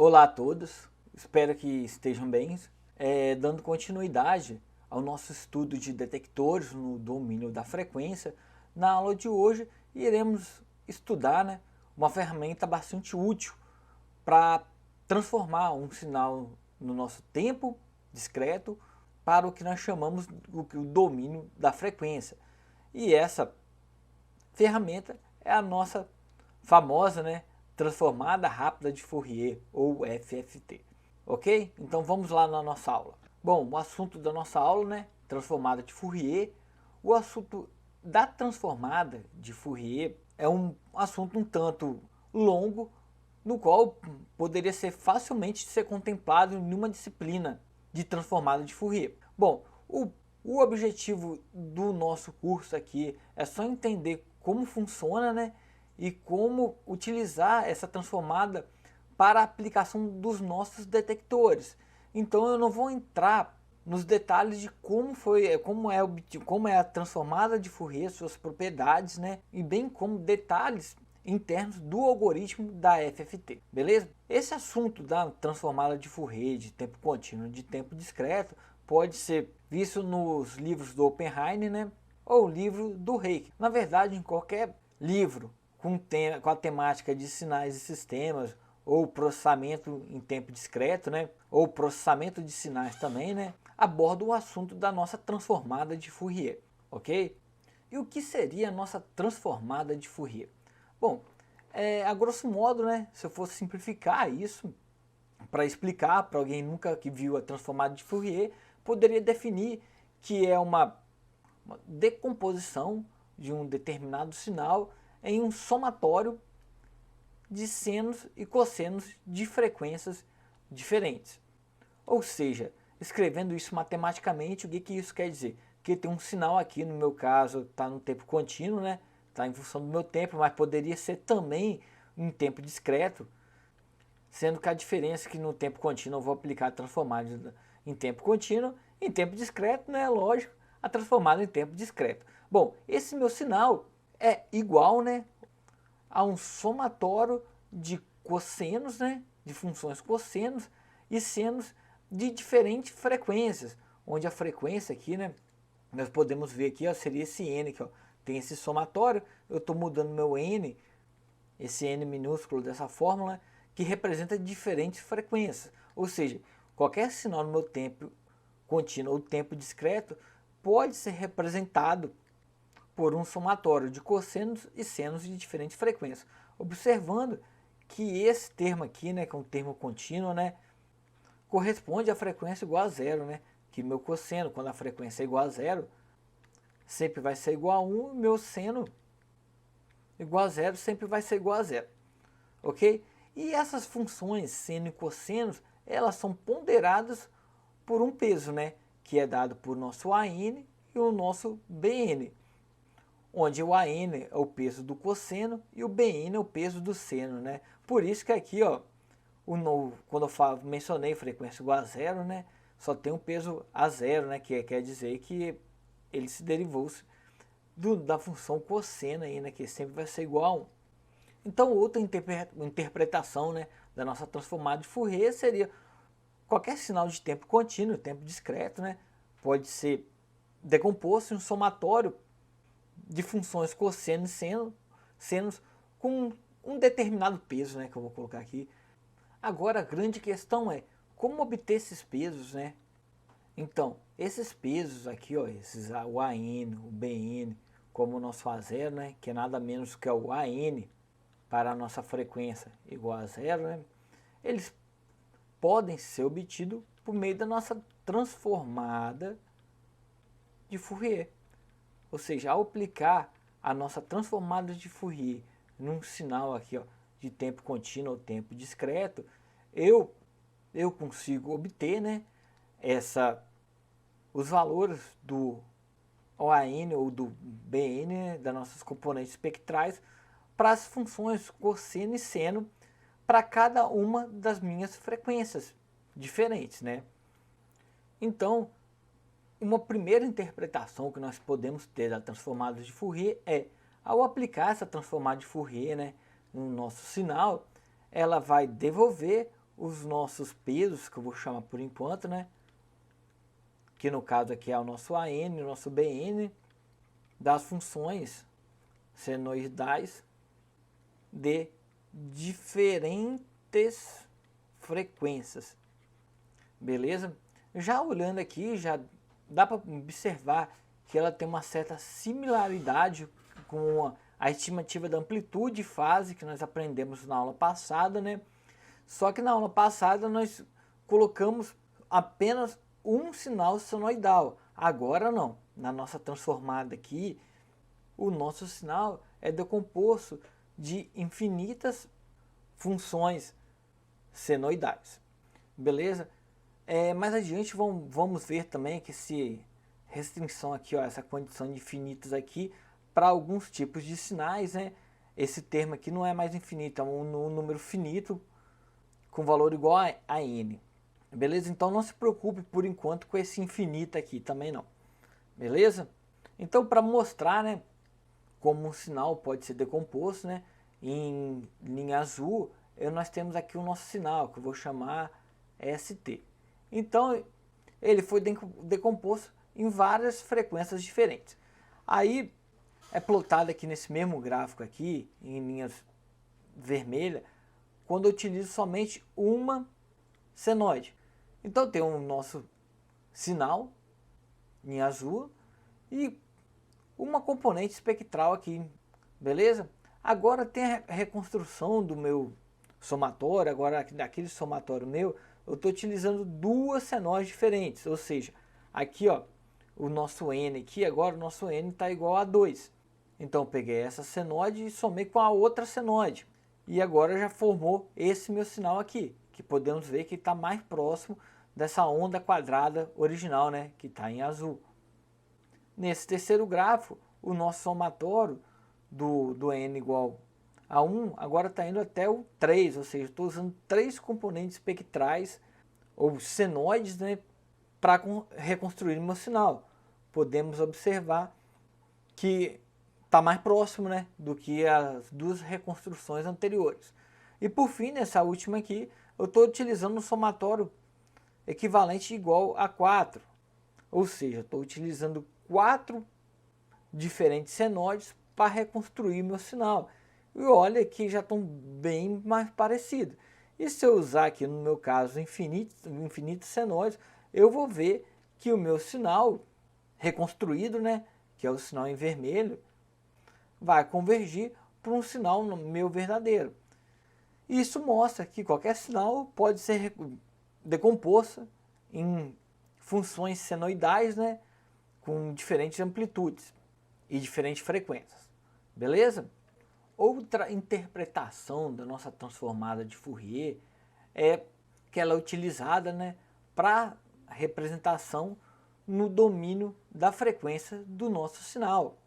Olá a todos, espero que estejam bem. Dando continuidade ao nosso estudo de detectores no domínio da frequência, na aula de hoje iremos estudar, uma ferramenta bastante útil para transformar um sinal no nosso tempo discreto para o que nós chamamos do domínio da frequência. E essa ferramenta é a nossa famosa, transformada rápida de Fourier, ou FFT. Ok? Então vamos lá na nossa aula. Bom, o assunto da nossa aula, transformada de Fourier. O assunto da transformada de Fourier é um assunto um tanto longo, no qual poderia facilmente ser contemplado em uma disciplina de transformada de Fourier. Bom, o objetivo do nosso curso aqui é só entender como funciona, e como utilizar essa transformada para a aplicação dos nossos detectores. Então eu não vou entrar nos detalhes de como é a transformada de Fourier, suas propriedades, e bem como detalhes internos do algoritmo da FFT, beleza? Esse assunto da transformada de Fourier de tempo contínuo e de tempo discreto pode ser visto nos livros do Oppenheim, ou livro do Reiki. Na verdade, em qualquer livro com a temática de sinais e sistemas, ou processamento em tempo discreto, ou processamento de sinais também, aborda o assunto da nossa transformada de Fourier, ok? E o que seria a nossa transformada de Fourier? Bom, a grosso modo, se eu fosse simplificar isso, para explicar para alguém nunca que viu a transformada de Fourier, poderia definir que é uma decomposição de um determinado sinal em um somatório de senos e cossenos de frequências diferentes. Ou seja, escrevendo isso matematicamente, o que isso quer dizer? Que tem um sinal aqui, no meu caso, está no tempo contínuo, está em função do meu tempo, mas poderia ser também em tempo discreto, sendo que a diferença é que no tempo contínuo eu vou aplicar a transformada em tempo contínuo, em tempo discreto, lógico, a transformada em tempo discreto. Bom, esse meu sinal é igual, a um somatório de cossenos, de funções cossenos e senos de diferentes frequências, onde a frequência aqui, nós podemos ver aqui, seria esse n aqui, tem esse somatório, eu estou mudando meu n, esse n minúsculo dessa fórmula, que representa diferentes frequências, ou seja, qualquer sinal no meu tempo contínuo ou tempo discreto pode ser representado por um somatório de cossenos e senos de diferentes frequências, observando que esse termo aqui, que é um termo contínuo, corresponde à frequência igual a zero, que meu cosseno, quando a frequência é igual a zero, sempre vai ser igual a 1, e meu seno igual a zero sempre vai ser igual a zero, ok? E essas funções seno e cossenos, elas são ponderadas por um peso, que é dado por nosso AN e o nosso BN, onde o AN é o peso do cosseno e o BN é o peso do seno, Por isso que aqui, quando eu mencionei frequência igual a zero, só tem um peso a zero, que quer dizer que ele se derivou da função cosseno aí, que sempre vai ser igual a 1. Então, outra interpretação, da nossa transformada de Fourier seria qualquer sinal de tempo contínuo, tempo discreto, pode ser decomposto em um somatório de funções cossenos e senos com um determinado peso, que eu vou colocar aqui. Agora a grande questão é como obter esses pesos, Então, esses pesos aqui, o AN, o BN, como nós fazemos, que é nada menos que o AN para a nossa frequência igual a zero, eles podem ser obtidos por meio da nossa transformada de Fourier. Ou seja, ao aplicar a nossa transformada de Fourier num sinal aqui, de tempo contínuo ou tempo discreto, eu consigo obter, os valores do OAN ou do BN, das nossas componentes espectrais, para as funções cosseno e seno para cada uma das minhas frequências diferentes, Então, uma primeira interpretação que nós podemos ter da transformada de Fourier é, ao aplicar essa transformada de Fourier, no nosso sinal, ela vai devolver os nossos pesos, que eu vou chamar por enquanto, né? Que no caso aqui é o nosso AN, o nosso BN, das funções senoidais de diferentes frequências. Beleza? Já olhando aqui, já dá para observar que ela tem uma certa similaridade com a estimativa da amplitude e fase que nós aprendemos na aula passada, né? Só que na aula passada nós colocamos apenas um sinal senoidal. Agora não. Na nossa transformada aqui, o nosso sinal é decomposto de infinitas funções senoidais. Beleza? Mais adiante vamos ver também que esse restrição aqui, ó, essa condição de infinitos aqui, para alguns tipos de sinais, né? Esse termo aqui não é mais infinito, é um número finito com valor igual a n. Beleza? Então não se preocupe por enquanto com esse infinito aqui também não. Beleza? Então para mostrar, né, como um sinal pode ser decomposto, né, em linha azul, nós temos aqui o nosso sinal, que eu vou chamar ST. Então ele foi decomposto em várias frequências diferentes. Aí é plotado aqui nesse mesmo gráfico aqui, em linhas vermelhas, quando eu utilizo somente uma senoide. Então tem o nosso sinal em azul e uma componente espectral aqui, beleza? Agora tem a reconstrução do meu somatório, agora daquele somatório meu, eu estou utilizando duas senoides diferentes, ou seja, aqui ó, o nosso N aqui, agora o nosso N está igual a 2. Então eu peguei essa senoide e somei com a outra senoide. E agora já formou esse meu sinal aqui, que podemos ver que está mais próximo dessa onda quadrada original, né, que está em azul. Nesse terceiro grafo, o nosso somatório do N igual a 1 agora está indo até o 3, ou seja, estou usando 3 componentes espectrais ou senoides, né, para reconstruir meu sinal. Podemos observar que está mais próximo, né, do que as duas reconstruções anteriores. E por fim, nessa última aqui, eu estou utilizando um somatório equivalente igual a 4. Ou seja, estou utilizando 4 diferentes senoides para reconstruir meu sinal. E olha que já estão bem mais parecidos. E se eu usar aqui, no meu caso, infinitos senoides, eu vou ver que o meu sinal reconstruído, né, que é o sinal em vermelho, vai convergir para um sinal meu verdadeiro. Isso mostra que qualquer sinal pode ser decomposto em funções senoidais, né, com diferentes amplitudes e diferentes frequências. Beleza? Outra interpretação da nossa transformada de Fourier é que ela é utilizada, né, para representação no domínio da frequência do nosso sinal.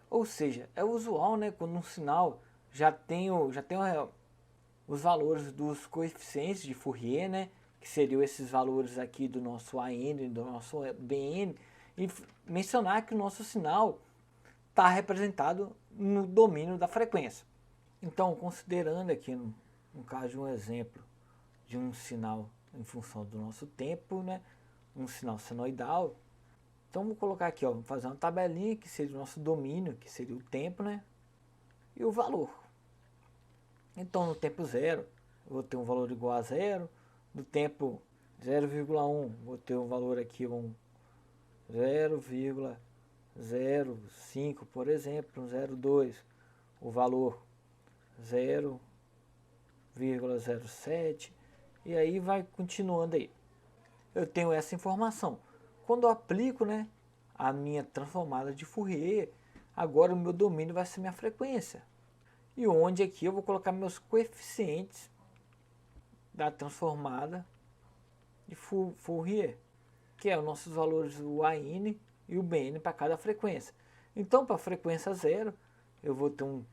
Ou seja, é usual, né, quando um sinal já tem os valores dos coeficientes de Fourier, né, que seriam esses valores aqui do nosso AN e do nosso BN, e mencionar que o nosso sinal está representado no domínio da frequência. Então, considerando aqui, no caso de um exemplo de um sinal em função do nosso tempo, né, um sinal senoidal, então vou colocar aqui, ó, vou fazer uma tabelinha que seria o nosso domínio, que seria o tempo, né, e o valor. Então no tempo 0, eu vou ter um valor igual a 0, no tempo 0,1, vou ter um valor aqui, 0,05, por exemplo, 0,2, o valor 0,07, e aí vai continuando aí. Eu tenho essa informação. Quando eu aplico, né, a minha transformada de Fourier, agora o meu domínio vai ser minha frequência. E onde aqui eu vou colocar meus coeficientes da transformada de Fourier, que é os nossos valores, o AN e o BN para cada frequência. Então, para a frequência 0, eu vou ter um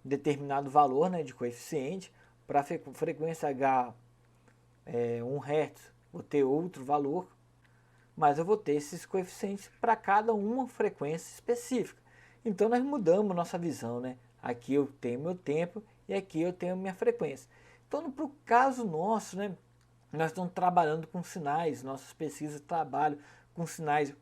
determinado valor, né, de coeficiente. Para a frequência H, 1 Hz, vou ter outro valor, mas eu vou ter esses coeficientes para cada uma frequência específica. Então nós mudamos nossa visão, né? Aqui eu tenho meu tempo e aqui eu tenho minha frequência. Então, para o caso nosso, né, nós estamos trabalhando com sinais, nossas pesquisas trabalham com sinais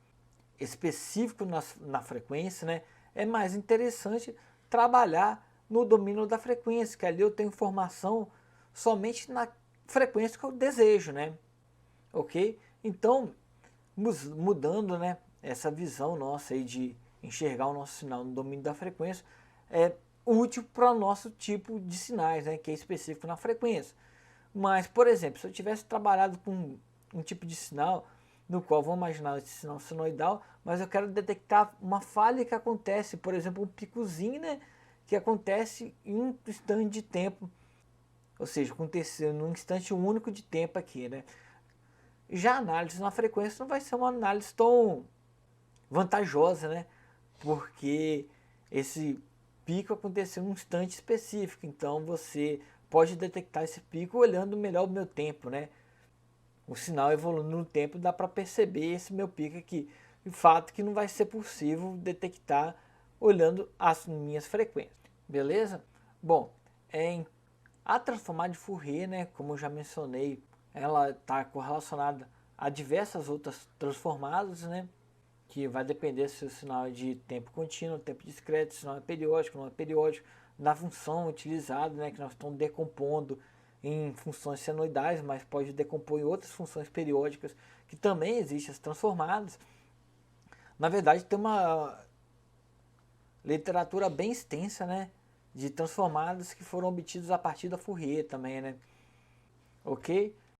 específicos na frequência, né, é mais interessante trabalhar no domínio da frequência, que ali eu tenho informação somente na frequência que eu desejo, né, ok? Então, mudando, né, essa visão nossa aí de enxergar o nosso sinal no domínio da frequência, é útil para o nosso tipo de sinais, né, que é específico na frequência. Mas, por exemplo, se eu tivesse trabalhado com um tipo de sinal, no qual vamos imaginar esse sinal senoidal, mas eu quero detectar uma falha que acontece, por exemplo, um picozinho, né, que acontece em um instante de tempo, ou seja, aconteceu num instante único de tempo aqui, né. Já a análise na frequência não vai ser uma análise tão vantajosa, né, porque esse pico aconteceu em um instante específico, então você pode detectar esse pico olhando melhor o meu tempo, né? O sinal evoluindo no tempo, dá para perceber esse meu pico aqui. De fato que não vai ser possível detectar olhando as minhas frequências, beleza? Bom, a transformada de Fourier, né, como eu já mencionei, ela está correlacionada a diversas outras transformadas, né? Que vai depender se o sinal é de tempo contínuo, tempo discreto, se não é periódico, não é periódico, na função utilizada, né, que nós estamos decompondo em funções senoidais, mas pode decompor em outras funções periódicas, que também existem as transformadas. Na verdade, tem uma literatura bem extensa, né, de transformadas que foram obtidas a partir da Fourier também, né, ok?